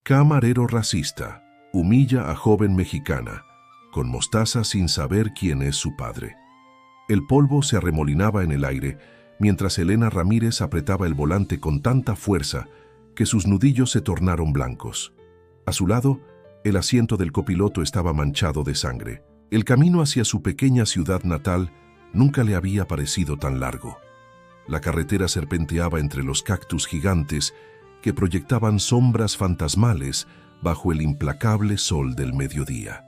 Camarero racista. Humilla a joven mexicana, con mostaza sin saber quién es su padre. El polvo se arremolinaba en el aire, mientras Elena Ramírez apretaba el volante con tanta fuerza que sus nudillos se tornaron blancos. A su lado, el asiento del copiloto estaba manchado de sangre. El camino hacia su pequeña ciudad natal nunca le había parecido tan largo. La carretera serpenteaba entre los cactus gigantes que proyectaban sombras fantasmales bajo el implacable sol del mediodía.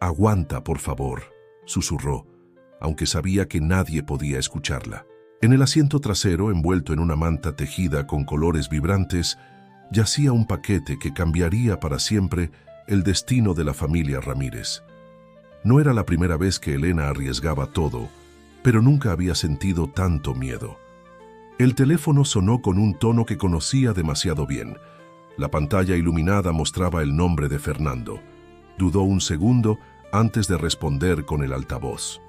«Aguanta, por favor», susurró, aunque sabía que nadie podía escucharla. En el asiento trasero, envuelto en una manta tejida con colores vibrantes, yacía un paquete que cambiaría para siempre el destino de la familia Ramírez. No era la primera vez que Elena arriesgaba todo, pero nunca había sentido tanto miedo. El teléfono sonó con un tono que conocía demasiado bien. La pantalla iluminada mostraba el nombre de Fernando. Dudó un segundo antes de responder con el altavoz.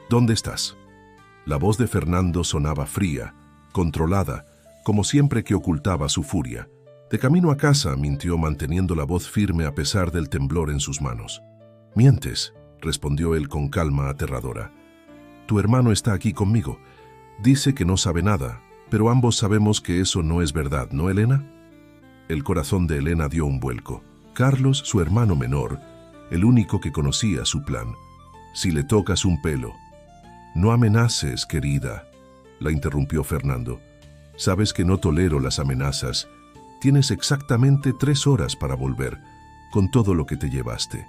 «¿Dónde estás?». La voz de Fernando sonaba fría, controlada, como siempre que ocultaba su furia. «De camino a casa», mintió manteniendo la voz firme a pesar del temblor en sus manos. «Mientes», respondió él con calma aterradora. «Tu hermano está aquí conmigo. Dice que no sabe nada, pero ambos sabemos que eso no es verdad, ¿no, Elena?». El corazón de Elena dio un vuelco. Carlos, su hermano menor, el único que conocía su plan. «Si le tocas un pelo». «No amenaces, querida», la interrumpió Fernando. «Sabes que no tolero las amenazas. Tienes exactamente 3 horas para volver, con todo lo que te llevaste».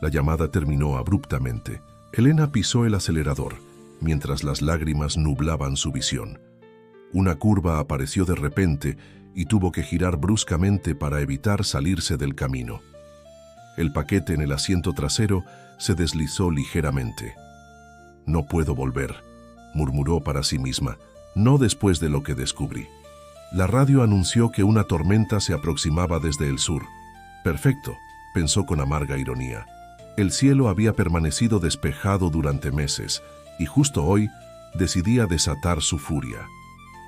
La llamada terminó abruptamente. Elena pisó el acelerador, mientras las lágrimas nublaban su visión. Una curva apareció de repente y tuvo que girar bruscamente para evitar salirse del camino. El paquete en el asiento trasero se deslizó ligeramente. «No puedo volver», murmuró para sí misma, «no después de lo que descubrí». La radio anunció que una tormenta se aproximaba desde el sur. «Perfecto», pensó con amarga ironía. El cielo había permanecido despejado durante meses, y justo hoy decidía desatar su furia.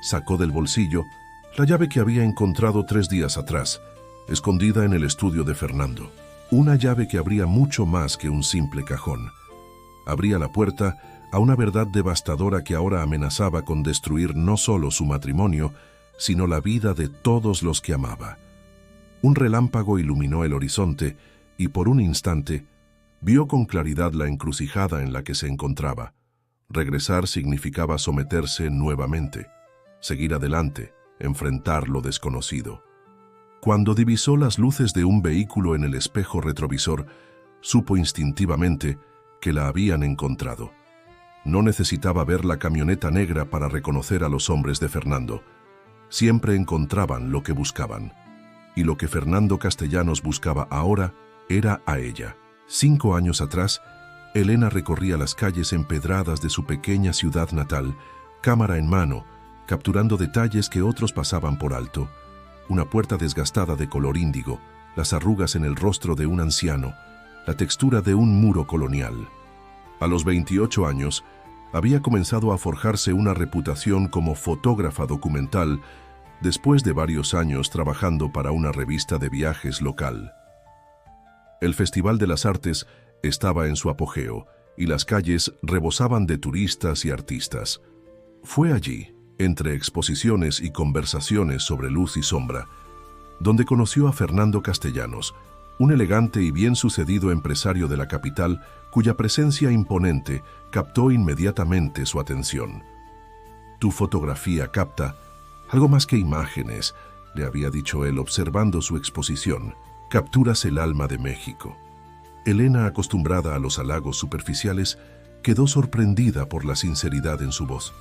Sacó del bolsillo la llave que había encontrado 3 días atrás, escondida en el estudio de Fernando. Una llave que abría mucho más que un simple cajón. Abría la puerta a una verdad devastadora que ahora amenazaba con destruir no solo su matrimonio, sino la vida de todos los que amaba. Un relámpago iluminó el horizonte y por un instante vio con claridad la encrucijada en la que se encontraba. Regresar significaba someterse nuevamente, seguir adelante, enfrentar lo desconocido. Cuando divisó las luces de un vehículo en el espejo retrovisor, supo instintivamente que la habían encontrado. No necesitaba ver la camioneta negra para reconocer a los hombres de Fernando. Siempre encontraban lo que buscaban. Y lo que Fernando Castellanos buscaba ahora era a ella. 5 años atrás, Elena recorría las calles empedradas de su pequeña ciudad natal, cámara en mano, capturando detalles que otros pasaban por alto. Una puerta desgastada de color índigo, las arrugas en el rostro de un anciano, la textura de un muro colonial. A los 28 años, había comenzado a forjarse una reputación como fotógrafa documental después de varios años trabajando para una revista de viajes local. El Festival de las Artes estaba en su apogeo y las calles rebosaban de turistas y artistas. Fue allí, entre exposiciones y conversaciones sobre luz y sombra, donde conoció a Fernando Castellanos, un elegante y bien sucedido empresario de la capital cuya presencia imponente captó inmediatamente su atención. «Tu fotografía capta algo más que imágenes», le había dicho él observando su exposición. «Capturas el alma de México». Elena, acostumbrada a los halagos superficiales, quedó sorprendida por la sinceridad en su voz.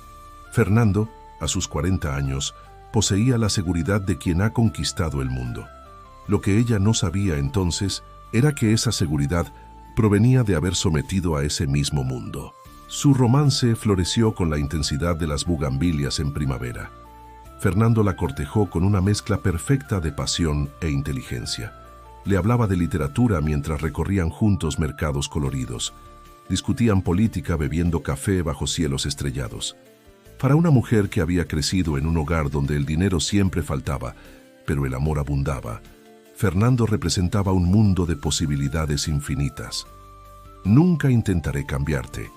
Fernando, a sus 40 años, poseía la seguridad de quien ha conquistado el mundo. Lo que ella no sabía entonces era que esa seguridad provenía de haber sometido a ese mismo mundo. Su romance floreció con la intensidad de las bugambilias en primavera. Fernando la cortejó con una mezcla perfecta de pasión e inteligencia. Le hablaba de literatura mientras recorrían juntos mercados coloridos. Discutían política bebiendo café bajo cielos estrellados. Para una mujer que había crecido en un hogar donde el dinero siempre faltaba, pero el amor abundaba. Fernando representaba un mundo de posibilidades infinitas. «Nunca intentaré cambiarte»,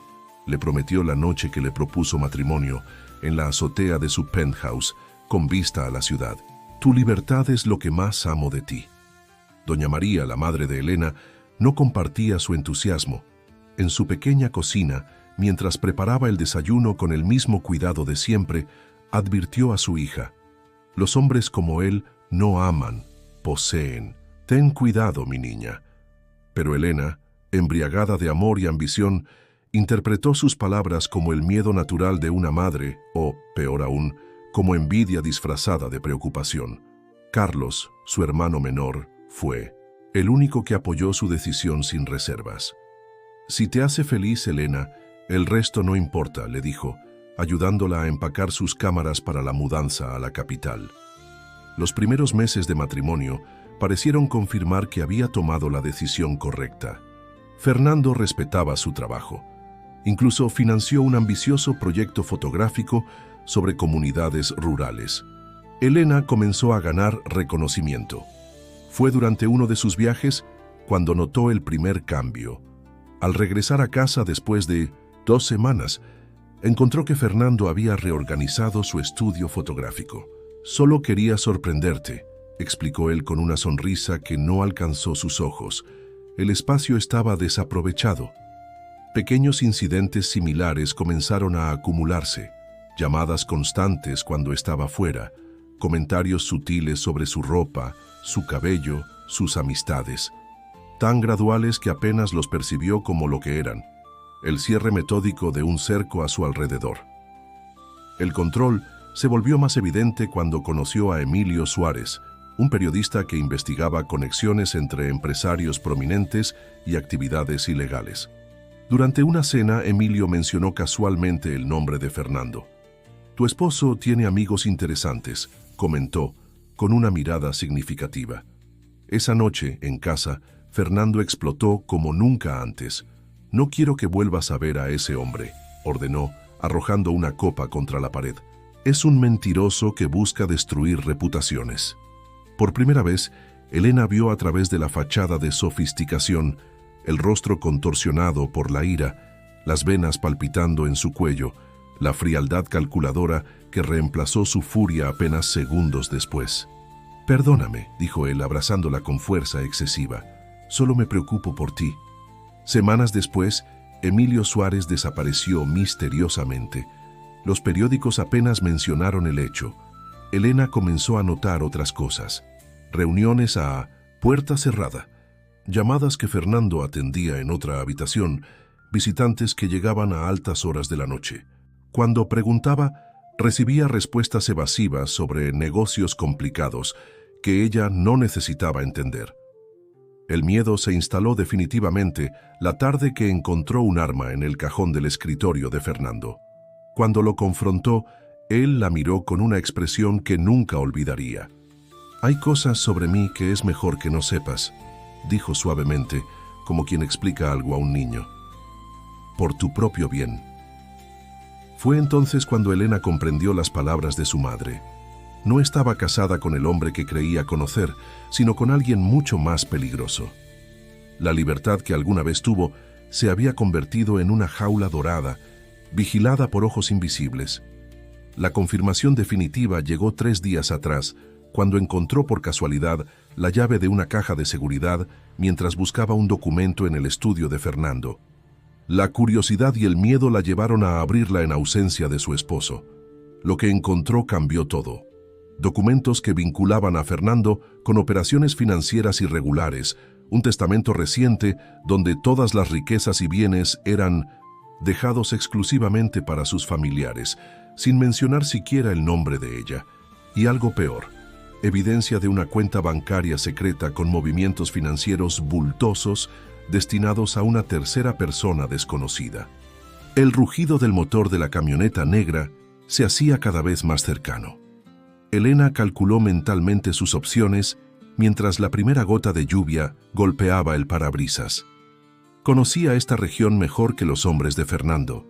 le prometió la noche que le propuso matrimonio en la azotea de su penthouse con vista a la ciudad. «Tu libertad es lo que más amo de ti». Doña María, la madre de Elena, no compartía su entusiasmo. En su pequeña cocina, mientras preparaba el desayuno con el mismo cuidado de siempre, advirtió a su hija: «Los hombres como él no aman, poseen. Ten cuidado, mi niña». Pero Elena, embriagada de amor y ambición, interpretó sus palabras como el miedo natural de una madre o, peor aún, como envidia disfrazada de preocupación. Carlos, su hermano menor, fue el único que apoyó su decisión sin reservas. «Si te hace feliz, Elena, el resto no importa», le dijo, ayudándola a empacar sus cámaras para la mudanza a la capital. Los primeros meses de matrimonio parecieron confirmar que había tomado la decisión correcta. Fernando respetaba su trabajo. Incluso financió un ambicioso proyecto fotográfico sobre comunidades rurales. Elena comenzó a ganar reconocimiento. Fue durante uno de sus viajes cuando notó el primer cambio. Al regresar a casa después de 2 semanas, encontró que Fernando había reorganizado su estudio fotográfico. «Solo quería sorprenderte», explicó él con una sonrisa que no alcanzó sus ojos. El espacio estaba desaprovechado. Pequeños incidentes similares comenzaron a acumularse: llamadas constantes cuando estaba fuera, comentarios sutiles sobre su ropa, su cabello, sus amistades, tan graduales que apenas los percibió como lo que eran: el cierre metódico de un cerco a su alrededor. El control se volvió más evidente cuando conoció a Emilio Suárez, un periodista que investigaba conexiones entre empresarios prominentes y actividades ilegales. Durante una cena, Emilio mencionó casualmente el nombre de Fernando. «Tu esposo tiene amigos interesantes», comentó, con una mirada significativa. Esa noche, en casa, Fernando explotó como nunca antes. «No quiero que vuelvas a ver a ese hombre», ordenó, arrojando una copa contra la pared. «Es un mentiroso que busca destruir reputaciones». Por primera vez, Elena vio a través de la fachada de sofisticación, el rostro contorsionado por la ira, las venas palpitando en su cuello, la frialdad calculadora que reemplazó su furia apenas segundos después. «Perdóname», dijo él abrazándola con fuerza excesiva. «Solo me preocupo por ti». Semanas después, Emilio Suárez desapareció misteriosamente. Los periódicos apenas mencionaron el hecho. Elena comenzó a notar otras cosas: reuniones a puerta cerrada, llamadas que Fernando atendía en otra habitación, visitantes que llegaban a altas horas de la noche. Cuando preguntaba, recibía respuestas evasivas sobre negocios complicados que ella no necesitaba entender. El miedo se instaló definitivamente la tarde que encontró un arma en el cajón del escritorio de Fernando. Cuando lo confrontó, él la miró con una expresión que nunca olvidaría. «Hay cosas sobre mí que es mejor que no sepas», dijo suavemente, como quien explica algo a un niño. «Por tu propio bien». Fue entonces cuando Elena comprendió las palabras de su madre. No estaba casada con el hombre que creía conocer, sino con alguien mucho más peligroso. La libertad que alguna vez tuvo se había convertido en una jaula dorada, vigilada por ojos invisibles. La confirmación definitiva llegó 3 días atrás, cuando encontró por casualidad la llave de una caja de seguridad mientras buscaba un documento en el estudio de Fernando. La curiosidad y el miedo la llevaron a abrirla en ausencia de su esposo. Lo que encontró cambió todo. Documentos que vinculaban a Fernando con operaciones financieras irregulares, un testamento reciente donde todas las riquezas y bienes eran dejados exclusivamente para sus familiares, sin mencionar siquiera el nombre de ella. Y algo peor, evidencia de una cuenta bancaria secreta con movimientos financieros bultosos destinados a una tercera persona desconocida. El rugido del motor de la camioneta negra se hacía cada vez más cercano. Elena calculó mentalmente sus opciones mientras la primera gota de lluvia golpeaba el parabrisas. Conocía esta región mejor que los hombres de Fernando.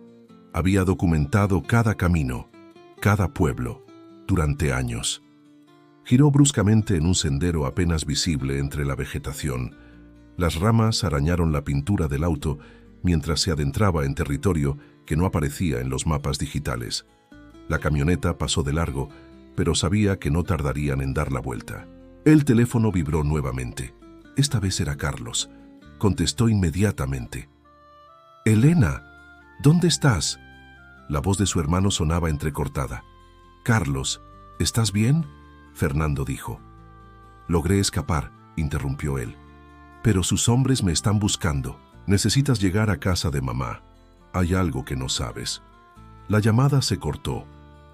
Había documentado cada camino, cada pueblo, durante años. Giró bruscamente en un sendero apenas visible entre la vegetación. Las ramas arañaron la pintura del auto mientras se adentraba en territorio que no aparecía en los mapas digitales. La camioneta pasó de largo, pero sabía que no tardarían en dar la vuelta. El teléfono vibró nuevamente. Esta vez era Carlos. Contestó inmediatamente. «Elena, ¿dónde estás?». La voz de su hermano sonaba entrecortada. «Carlos, ¿estás bien?», Fernando dijo. «Logré escapar», interrumpió él. «Pero sus hombres me están buscando. Necesitas llegar a casa de mamá. Hay algo que no sabes». La llamada se cortó.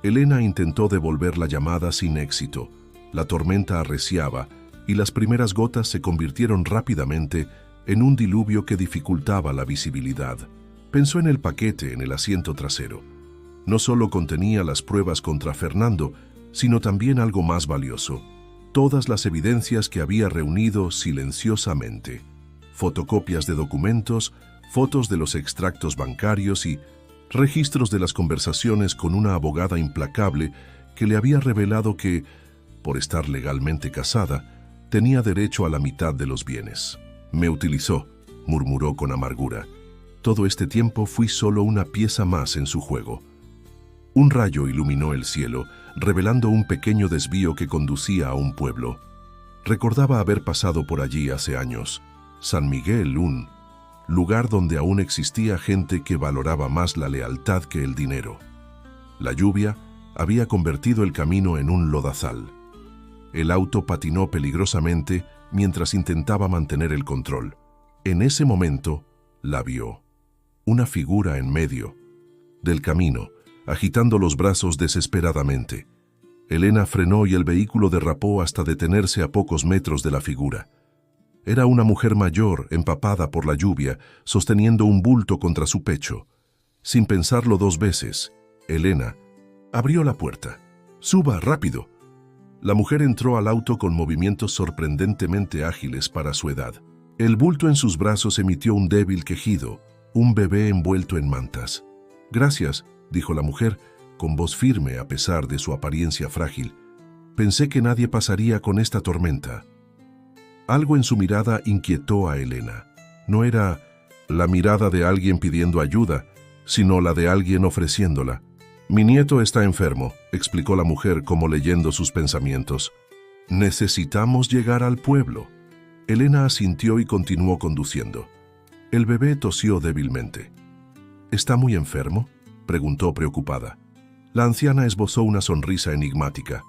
Elena intentó devolver la llamada sin éxito. La tormenta arreciaba y las primeras gotas se convirtieron rápidamente en un diluvio que dificultaba la visibilidad. Pensó en el paquete en el asiento trasero. No solo contenía las pruebas contra Fernando, sino también algo más valioso: todas las evidencias que había reunido silenciosamente. Fotocopias de documentos, fotos de los extractos bancarios y registros de las conversaciones con una abogada implacable que le había revelado que, por estar legalmente casada, tenía derecho a la mitad de los bienes. «Me utilizó», murmuró con amargura. «Todo este tiempo fui solo una pieza más en su juego». Un rayo iluminó el cielo, revelando un pequeño desvío que conducía a un pueblo. Recordaba haber pasado por allí hace años. San Miguel, un lugar donde aún existía gente que valoraba más la lealtad que el dinero. La lluvia había convertido el camino en un lodazal. El auto patinó peligrosamente mientras intentaba mantener el control. En ese momento, la vio. Una figura en medio del camino, agitando los brazos desesperadamente. Elena frenó y el vehículo derrapó hasta detenerse a pocos metros de la figura. Era una mujer mayor, empapada por la lluvia, sosteniendo un bulto contra su pecho. Sin pensarlo dos veces, Elena abrió la puerta. «Suba, rápido». La mujer entró al auto con movimientos sorprendentemente ágiles para su edad. El bulto en sus brazos emitió un débil quejido, un bebé envuelto en mantas. «Gracias», dijo la mujer, con voz firme a pesar de su apariencia frágil. «Pensé que nadie pasaría con esta tormenta». Algo en su mirada inquietó a Elena. No era la mirada de alguien pidiendo ayuda, sino la de alguien ofreciéndola. «Mi nieto está enfermo», explicó la mujer como leyendo sus pensamientos. «Necesitamos llegar al pueblo». Elena asintió y continuó conduciendo. El bebé tosió débilmente. «¿Está muy enfermo?», preguntó preocupada. La anciana esbozó una sonrisa enigmática.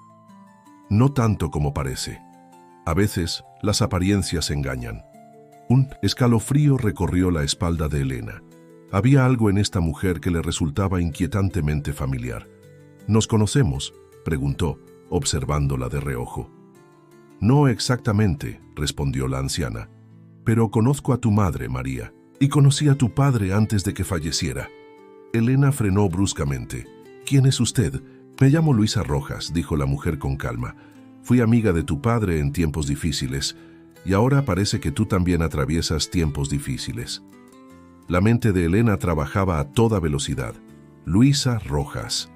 «No tanto como parece. A veces, las apariencias engañan». Un escalofrío recorrió la espalda de Elena. Había algo en esta mujer que le resultaba inquietantemente familiar. «¿Nos conocemos?», preguntó, observándola de reojo. «No exactamente», respondió la anciana. «Pero conozco a tu madre, María, y conocí a tu padre antes de que falleciera». Elena frenó bruscamente. «¿Quién es usted?». «Me llamo Luisa Rojas», dijo la mujer con calma. «Fui amiga de tu padre en tiempos difíciles, y ahora parece que tú también atraviesas tiempos difíciles». La mente de Elena trabajaba a toda velocidad. Luisa Rojas.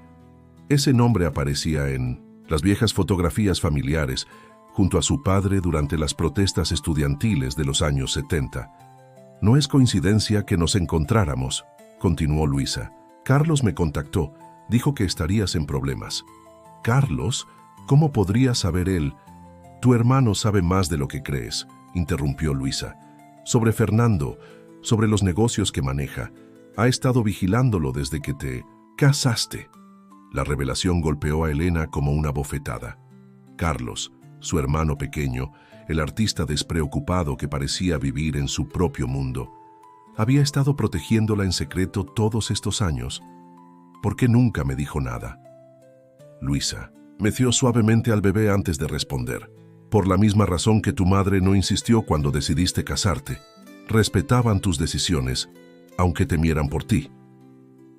Ese nombre aparecía en las viejas fotografías familiares, junto a su padre durante las protestas estudiantiles de los años 70. «No es coincidencia que nos encontráramos», continuó Luisa. «Carlos me contactó, dijo que estarías en problemas». «¿Carlos? ¿Cómo podría saber él?». «Tu hermano sabe más de lo que crees», interrumpió Luisa. «Sobre Fernando, sobre los negocios que maneja. Ha estado vigilándolo desde que te casaste». La revelación golpeó a Elena como una bofetada. Carlos, su hermano pequeño, el artista despreocupado que parecía vivir en su propio mundo, había estado protegiéndola en secreto todos estos años. ¿Por qué nunca me dijo nada? Luisa meció suavemente al bebé antes de responder. «Por la misma razón que tu madre no insistió cuando decidiste casarte. Respetaban tus decisiones, aunque temieran por ti».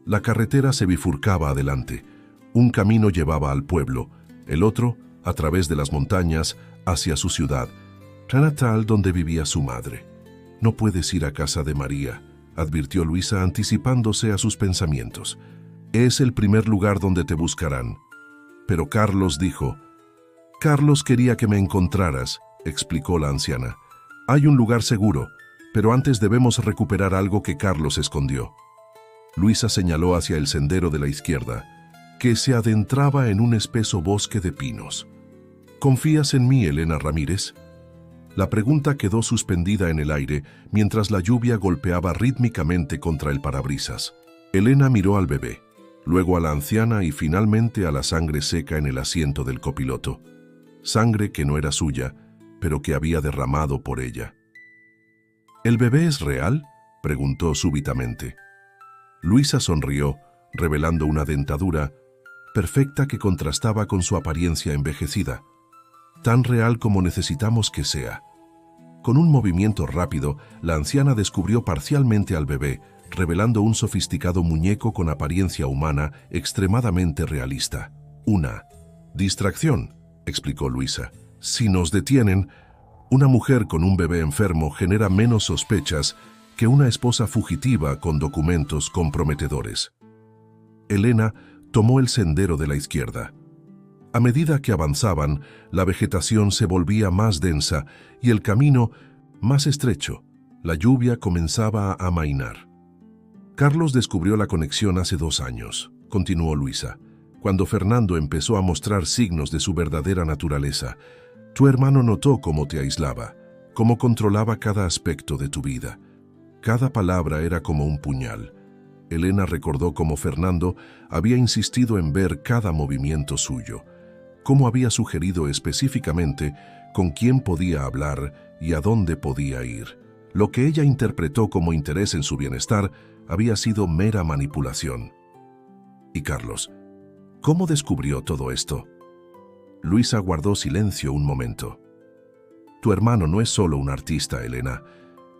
La carretera se bifurcaba adelante. Un camino llevaba al pueblo, el otro, a través de las montañas, hacia su ciudad, la natal donde vivía su madre. «No puedes ir a casa de María», advirtió Luisa anticipándose a sus pensamientos. «Es el primer lugar donde te buscarán». Pero Carlos dijo: Carlos quería que me encontraras, explicó la anciana. Hay un lugar seguro, pero antes debemos recuperar algo que Carlos escondió. Luisa señaló hacia el sendero de la izquierda, que se adentraba en un espeso bosque de pinos. ¿Confías en mí, Elena Ramírez? La pregunta quedó suspendida en el aire mientras la lluvia golpeaba rítmicamente contra el parabrisas. Elena miró al bebé, luego a la anciana y finalmente a la sangre seca en el asiento del copiloto. Sangre que no era suya, pero que había derramado por ella. ¿El bebé es real?, preguntó súbitamente. Luisa sonrió, revelando una dentadura perfecta que contrastaba con su apariencia envejecida. Tan real como necesitamos que sea. Con un movimiento rápido, la anciana descubrió parcialmente al bebé, revelando un sofisticado muñeco con apariencia humana extremadamente realista. Una distracción, explicó Luisa. Si nos detienen, una mujer con un bebé enfermo genera menos sospechas que una esposa fugitiva con documentos comprometedores. Elena tomó el sendero de la izquierda. A medida que avanzaban, la vegetación se volvía más densa y el camino más estrecho. La lluvia comenzaba a amainar. Carlos descubrió la conexión hace 2 años, continuó Luisa, cuando Fernando empezó a mostrar signos de su verdadera naturaleza. Tu hermano notó cómo te aislaba, cómo controlaba cada aspecto de tu vida. Cada palabra era como un puñal. Elena recordó cómo Fernando había insistido en ver cada movimiento suyo, cómo había sugerido específicamente con quién podía hablar y a dónde podía ir. Lo que ella interpretó como interés en su bienestar había sido mera manipulación. ¿Y Carlos? ¿Cómo descubrió todo esto? Luisa guardó silencio un momento. Tu hermano no es solo un artista, Elena.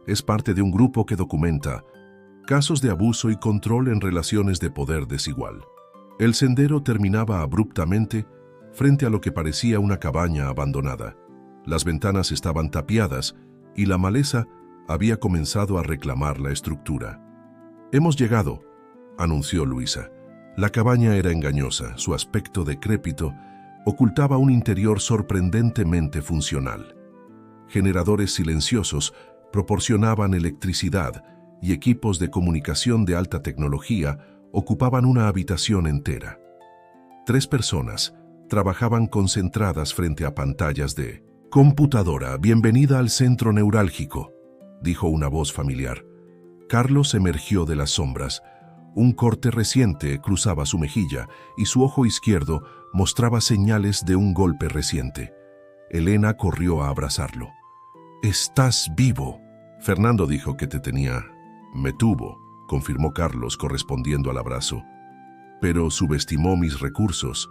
Es parte de un grupo que documenta casos de abuso y control en relaciones de poder desigual. El sendero terminaba abruptamente frente a lo que parecía una cabaña abandonada. Las ventanas estaban tapiadas y la maleza había comenzado a reclamar la estructura. «Hemos llegado», anunció Luisa. La cabaña era engañosa, su aspecto decrépito ocultaba un interior sorprendentemente funcional. Generadores silenciosos proporcionaban electricidad y equipos de comunicación de alta tecnología ocupaban una habitación entera. 3 personas trabajaban concentradas frente a pantallas de computadora. «Bienvenida al centro neurálgico», dijo una voz familiar. Carlos emergió de las sombras. Un corte reciente cruzaba su mejilla y su ojo izquierdo mostraba señales de un golpe reciente. Elena corrió a abrazarlo. «Estás vivo». Fernando dijo que te tenía. «Me tuvo», confirmó Carlos correspondiendo al abrazo. «Pero subestimó mis recursos».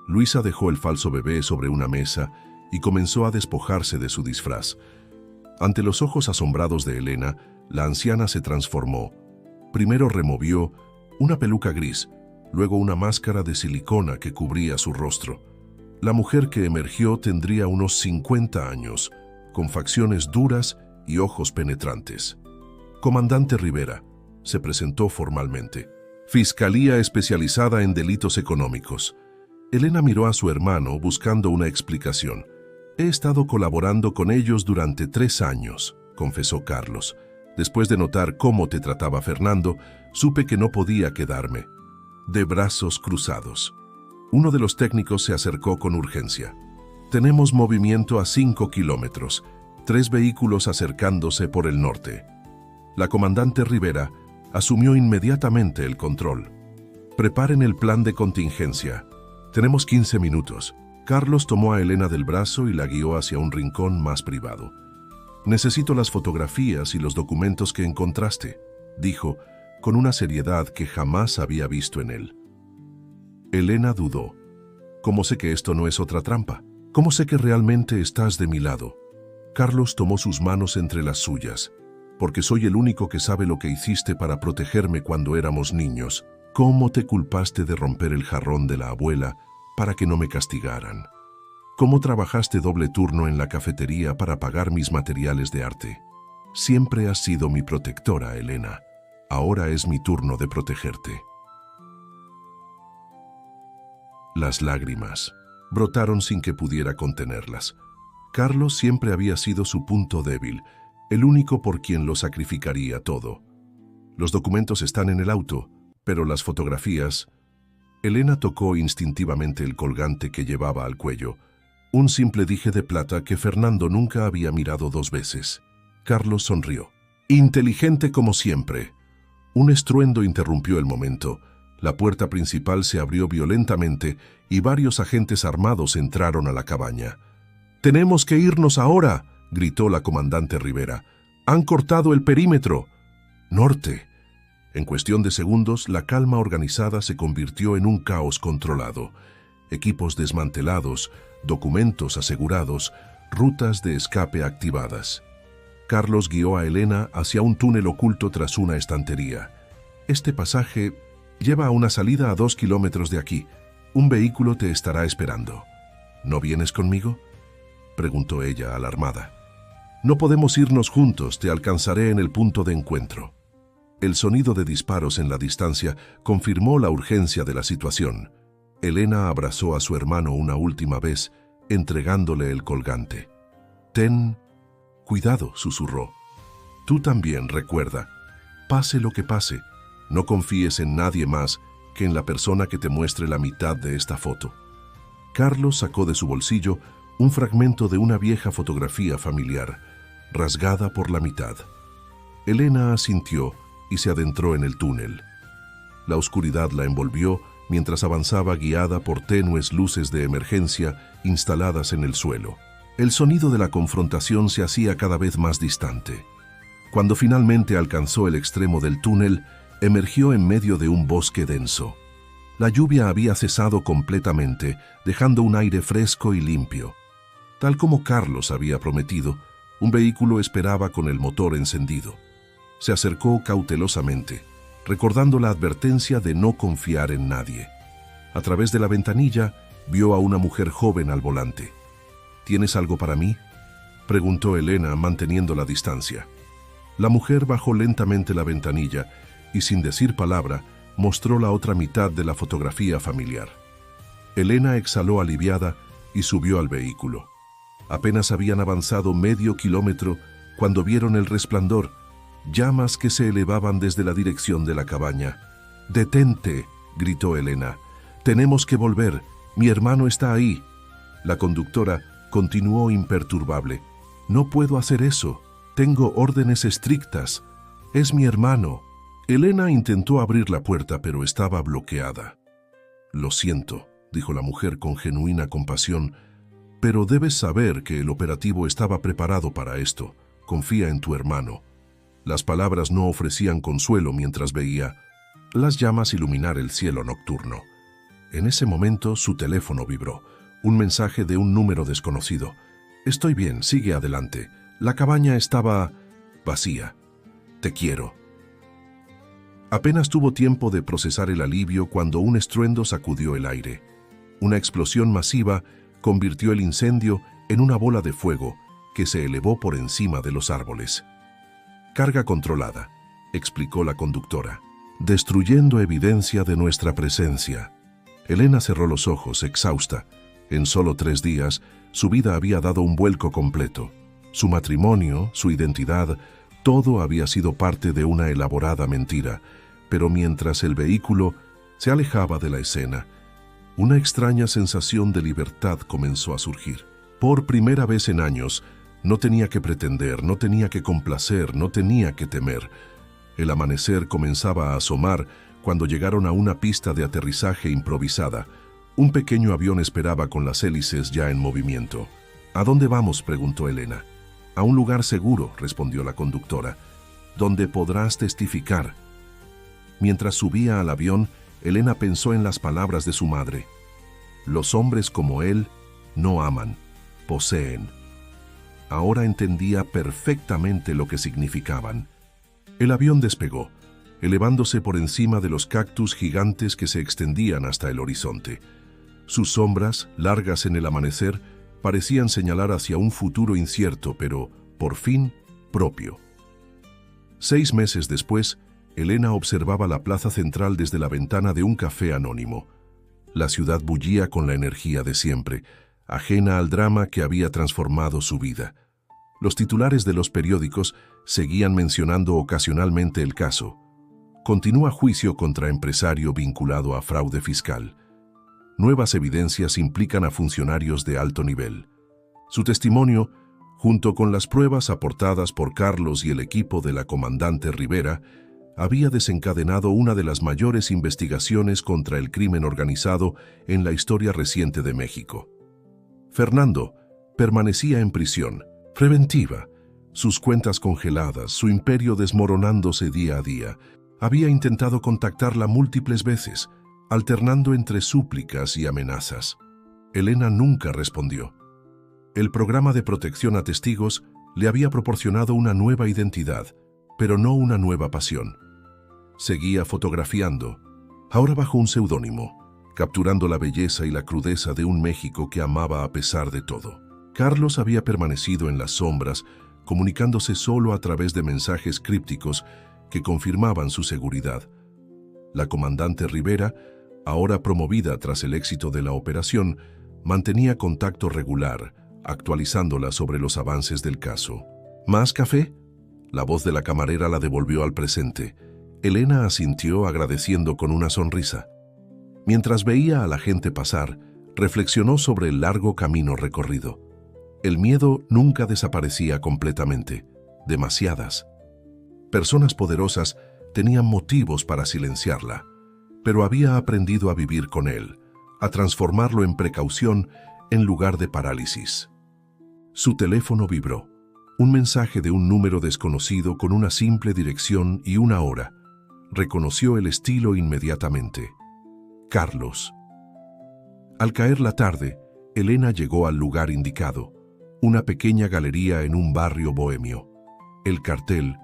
Luisa dejó el falso bebé sobre una mesa y comenzó a despojarse de su disfraz. Ante los ojos asombrados de Elena, la anciana se transformó. Primero removió una peluca gris, luego una máscara de silicona que cubría su rostro. La mujer que emergió tendría unos 50 años, con facciones duras y ojos penetrantes. «Comandante Rivera», se presentó formalmente. «Fiscalía especializada en delitos económicos». Elena miró a su hermano buscando una explicación. «He estado colaborando con ellos durante 3 años», confesó Carlos. «Después de notar cómo te trataba Fernando, supe que no podía quedarme de brazos cruzados». Uno de los técnicos se acercó con urgencia. «Tenemos movimiento a 5 kilómetros, 3 vehículos acercándose por el norte». La comandante Rivera asumió inmediatamente el control. «Preparen el plan de contingencia. Tenemos 15 minutos». Carlos tomó a Elena del brazo y la guió hacia un rincón más privado. «Necesito las fotografías y los documentos que encontraste», dijo, con una seriedad que jamás había visto en él. Elena dudó. «¿Cómo sé que esto no es otra trampa? ¿Cómo sé que realmente estás de mi lado?» Carlos tomó sus manos entre las suyas. «Porque soy el único que sabe lo que hiciste para protegerme cuando éramos niños. ¿Cómo te culpaste de romper el jarrón de la abuela para que no me castigaran? ¿Cómo trabajaste doble turno en la cafetería para pagar mis materiales de arte? Siempre has sido mi protectora, Elena. Ahora es mi turno de protegerte». Las lágrimas. brotaron sin que pudiera contenerlas. Carlos siempre había sido su punto débil, el único por quien lo sacrificaría todo. Los documentos están en el auto, pero las fotografías... Elena tocó instintivamente el colgante que llevaba al cuello, un simple dije de plata que Fernando nunca había mirado 2 veces. Carlos sonrió. Inteligente como siempre. Un estruendo interrumpió el momento. La puerta principal se abrió violentamente y varios agentes armados entraron a la cabaña. «¡Tenemos que irnos ahora!», gritó la comandante Rivera. «¡Han cortado el perímetro!». «Norte». En cuestión de segundos, la calma organizada se convirtió en un caos controlado. Equipos desmantelados, documentos asegurados, rutas de escape activadas. Carlos guió a Elena hacia un túnel oculto tras una estantería. «Este pasaje lleva a una salida a 2 kilómetros de aquí. Un vehículo te estará esperando». «¿No vienes conmigo?», preguntó ella, alarmada. «No podemos irnos juntos, te alcanzaré en el punto de encuentro». El sonido de disparos en la distancia confirmó la urgencia de la situación. Elena abrazó a su hermano una última vez, entregándole el colgante. «Ten cuidado», susurró. «Tú también, recuerda, pase lo que pase, no confíes en nadie más que en la persona que te muestre la mitad de esta foto». Carlos sacó de su bolsillo un fragmento de una vieja fotografía familiar, rasgada por la mitad. Elena asintió y se adentró en el túnel. La oscuridad la envolvió mientras avanzaba guiada por tenues luces de emergencia instaladas en el suelo. El sonido de la confrontación se hacía cada vez más distante. Cuando finalmente alcanzó el extremo del túnel, emergió en medio de un bosque denso. La lluvia había cesado completamente, dejando un aire fresco y limpio. Tal como Carlos había prometido, un vehículo esperaba con el motor encendido. Se acercó cautelosamente, recordando la advertencia de no confiar en nadie. A través de la ventanilla, vio a una mujer joven al volante. «¿Tienes algo para mí?», preguntó Elena, manteniendo la distancia. La mujer bajó lentamente la ventanilla y, sin decir palabra, mostró la otra mitad de la fotografía familiar. Elena exhaló aliviada y subió al vehículo. Apenas habían avanzado medio kilómetro cuando vieron el resplandor, llamas que se elevaban desde la dirección de la cabaña. «¡Detente!», gritó Elena. «Tenemos que volver. Mi hermano está ahí». La conductora continuó imperturbable. «No puedo hacer eso. Tengo órdenes estrictas. Es mi hermano». Elena intentó abrir la puerta, pero estaba bloqueada. «Lo siento», dijo la mujer con genuina compasión, «pero debes saber que el operativo estaba preparado para esto. Confía en tu hermano». Las palabras no ofrecían consuelo mientras veía las llamas iluminar el cielo nocturno. En ese momento su teléfono vibró. Un mensaje de un número desconocido. «Estoy bien, sigue adelante. La cabaña estaba vacía. Te quiero». Apenas tuvo tiempo de procesar el alivio cuando un estruendo sacudió el aire. Una explosión masiva convirtió el incendio en una bola de fuego que se elevó por encima de los árboles. «Carga controlada», explicó la conductora, «destruyendo evidencia de nuestra presencia». Elena cerró los ojos, exhausta. En solo 3 días, su vida había dado un vuelco completo. Su matrimonio, su identidad, todo había sido parte de una elaborada mentira. Pero mientras el vehículo se alejaba de la escena, una extraña sensación de libertad comenzó a surgir. Por primera vez en años, no tenía que pretender, no tenía que complacer, no tenía que temer. El amanecer comenzaba a asomar cuando llegaron a una pista de aterrizaje improvisada. Un pequeño avión esperaba con las hélices ya en movimiento. «¿A dónde vamos?», preguntó Elena. «A un lugar seguro», respondió la conductora, «donde podrás testificar». Mientras subía al avión, Elena pensó en las palabras de su madre. «Los hombres como él no aman, poseen». Ahora entendía perfectamente lo que significaban. El avión despegó, elevándose por encima de los cactus gigantes que se extendían hasta el horizonte. Sus sombras, largas en el amanecer, parecían señalar hacia un futuro incierto, pero, por fin, propio. 6 meses después, Elena observaba la plaza central desde la ventana de un café anónimo. La ciudad bullía con la energía de siempre, ajena al drama que había transformado su vida. Los titulares de los periódicos seguían mencionando ocasionalmente el caso. Continúa juicio contra empresario vinculado a fraude fiscal. Nuevas evidencias implican a funcionarios de alto nivel. Su testimonio, junto con las pruebas aportadas por Carlos y el equipo de la comandante Rivera, había desencadenado una de las mayores investigaciones contra el crimen organizado en la historia reciente de México. Fernando permanecía en prisión preventiva, sus cuentas congeladas, su imperio desmoronándose día a día. Había intentado contactarla múltiples veces, alternando entre súplicas y amenazas. Elena nunca respondió. El programa de protección a testigos le había proporcionado una nueva identidad, pero no una nueva pasión. Seguía fotografiando, ahora bajo un seudónimo, capturando la belleza y la crudeza de un México que amaba a pesar de todo. Carlos había permanecido en las sombras, comunicándose solo a través de mensajes crípticos que confirmaban su seguridad. La comandante Rivera, ahora promovida tras el éxito de la operación, mantenía contacto regular, actualizándola sobre los avances del caso. ¿Más café? La voz de la camarera la devolvió al presente. Elena asintió agradeciendo con una sonrisa. Mientras veía a la gente pasar, reflexionó sobre el largo camino recorrido. El miedo nunca desaparecía completamente. Demasiadas personas poderosas tenían motivos para silenciarla, pero había aprendido a vivir con él, a transformarlo en precaución en lugar de parálisis. Su teléfono vibró. Un mensaje de un número desconocido con una simple dirección y una hora. Reconoció el estilo inmediatamente. Carlos. Al caer la tarde, Elena llegó al lugar indicado, una pequeña galería en un barrio bohemio. El cartel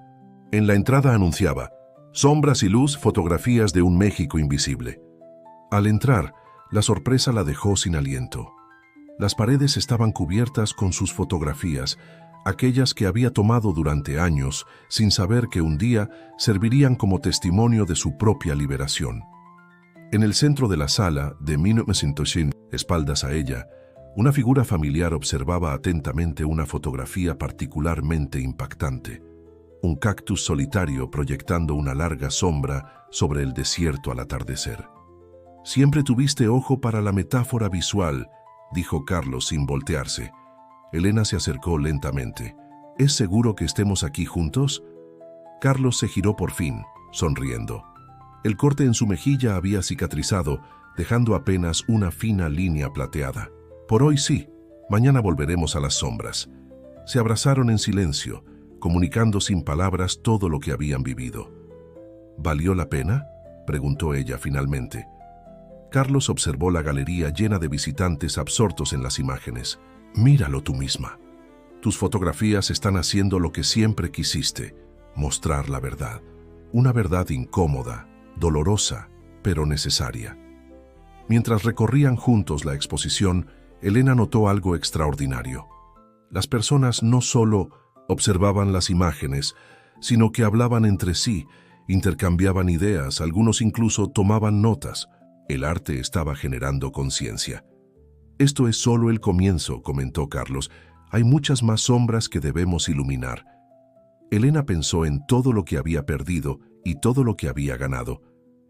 en la entrada anunciaba: Sombras y luz, fotografías de un México invisible. Al entrar, la sorpresa la dejó sin aliento. Las paredes estaban cubiertas con sus fotografías, aquellas que había tomado durante años, sin saber que un día servirían como testimonio de su propia liberación. En el centro de la sala, de 1900, espaldas a ella, una figura familiar observaba atentamente una fotografía particularmente impactante. Un cactus solitario proyectando una larga sombra sobre el desierto al atardecer. «Siempre tuviste ojo para la metáfora visual», dijo Carlos sin voltearse. Elena se acercó lentamente. «¿Es seguro que estemos aquí juntos?» Carlos se giró por fin, sonriendo. El corte en su mejilla había cicatrizado, dejando apenas una fina línea plateada. «Por hoy sí, mañana volveremos a las sombras». Se abrazaron en silencio, comunicando sin palabras todo lo que habían vivido. «¿Valió la pena?», preguntó ella finalmente. Carlos observó la galería llena de visitantes absortos en las imágenes. «Míralo tú misma. Tus fotografías están haciendo lo que siempre quisiste, mostrar la verdad. Una verdad incómoda, dolorosa, pero necesaria». Mientras recorrían juntos la exposición, Elena notó algo extraordinario. Las personas no solo observaban las imágenes, sino que hablaban entre sí, intercambiaban ideas, algunos incluso tomaban notas. El arte estaba generando conciencia. «Esto es solo el comienzo», comentó Carlos. «Hay muchas más sombras que debemos iluminar». Elena pensó en todo lo que había perdido y todo lo que había ganado.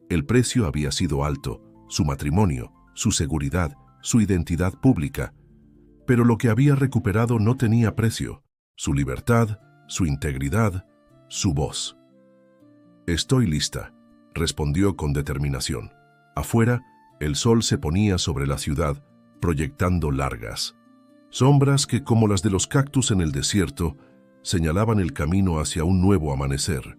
El precio había sido alto, su matrimonio, su seguridad, su identidad pública. Pero lo que había recuperado no tenía precio: su libertad, su integridad, su voz. «Estoy lista», respondió con determinación. Afuera, el sol se ponía sobre la ciudad, proyectando largas sombras que, como las de los cactus en el desierto, señalaban el camino hacia un nuevo amanecer.